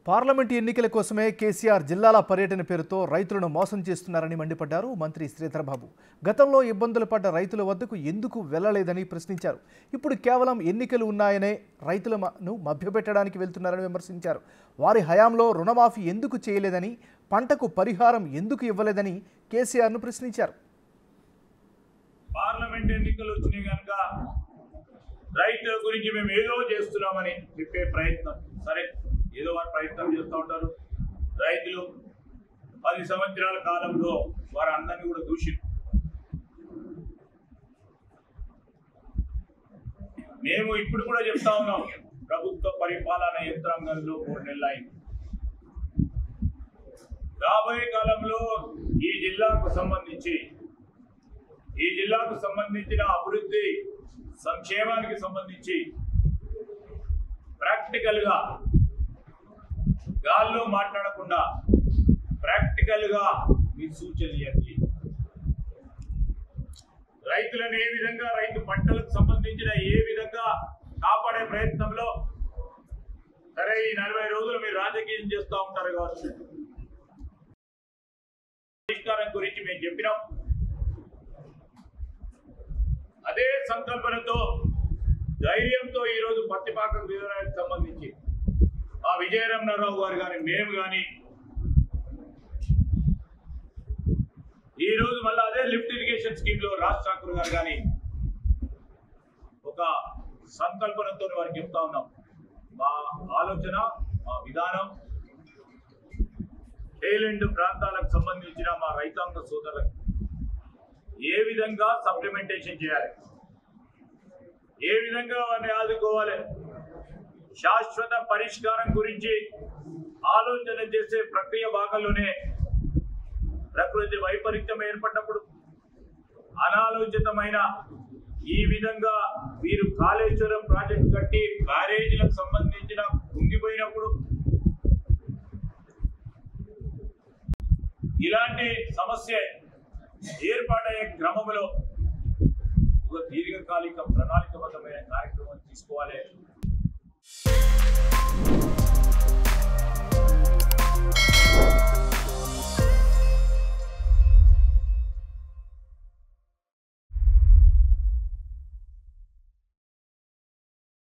Parliament ఎన్నికల కోసమే కేసీఆర్ జిల్లాల పర్యటన పేరుతో రైతులను మోసం చేస్తున్నారని మండిపడ్డారు మంత్రి శ్రీధర్ బాబు. గతంలో ఇబ్బందులు పడ్డ రైతుల వద్దకు ఎందుకు వెళ్లలేదని ప్రశ్నించారు. ఇప్పుడు కేవలం ఎన్నికలు ఉన్నాయనే రైతులను మభ్యపెట్టడానికి వెళ్తున్నారని విమర్శించారు. వారి హయాంలో రుణమాఫీ ఎందుకు చేయలేదని, పంటకు పరిహారం ఎందుకు ఇవ్వలేదని కేసీఆర్ను ప్రశ్నించారు. పార్లమెంట్ ఎన్నికలు వచ్చినాయి కనుక రైతుల గురించి మేము ఏదో చేస్తున్నామని చెప్పే ప్రయత్నం, సరే ఏదో వారు ప్రయత్నం చేస్తూ ఉంటారు. రైతులు 10 సంవత్సరాల కాలంలో వారు అందరినీ కూడా దూషించారు. మేము ఇప్పుడు కూడా చెప్తా ఉన్నాం, ప్రభుత్వ పరిపాలన యంత్రాంగంలో 3 నెలలు అయింది. రాబోయే కాలంలో ఈ జిల్లాకు సంబంధించిన అభివృద్ధి సంక్షేమానికి సంబంధించి ప్రాక్టికల్గా గాల్లో మాట్లాడకుండా ప్రాక్టికల్గా మీరు సూచనలు ఇవ్వండి. రైతులను ఏ విధంగా, రైతు పంటలకు సంబంధించిన ఏ విధంగా కాపాడే ప్రయత్నంలో, సరే ఈ 40 రోజులు మీరు రాజకీయం చేస్తూ ఉంటారు కావచ్చు, పరిష్కారం గురించి మేము చెప్పినాం. అదే సంకల్పనతో, ధైర్యంతో ఈరోజు పత్తిపాక రిజర్వాయర్కి సంబంధించి ఆ విజయరమణారావు గారు కానీ మేము కానీ ఈరోజు మళ్ళీ అదే లిఫ్ట్ ఇరిగేషన్ స్కీమ్లో రాజ్ ఠాకూర్ గారు కానీ ఒక సంకల్పనతో వారికి చెప్తా ఉన్నాం. మా ఆలోచన, మా విధానం టేలెంట్ ప్రాంతాలకు సంబంధించిన మా రైతాంగ సోదరులకు ఏ విధంగా సప్లిమెంటేషన్ చేయాలి, ఏ విధంగా వారిని ఆదుకోవాలి, శాశ్వత పరిష్కారం గురించి ఆలోచన చేసే ప్రక్రియ భాగంలోనే ప్రకృతి వైపరీత్యం ఏర్పడినప్పుడు, అనాలోచితమైన ఈ విధంగా వీరు కాళేశ్వరం ప్రాజెక్ట్ కట్టి బ్యారేజీలకు సంబంధించిన కుంగిపోయినప్పుడు, ఇలాంటి సమస్య ఏర్పాటయ్యే క్రమంలో ఒక దీర్ఘకాలిక ప్రణాళికబద్ధమైన కార్యక్రమం తీసుకోవాలి.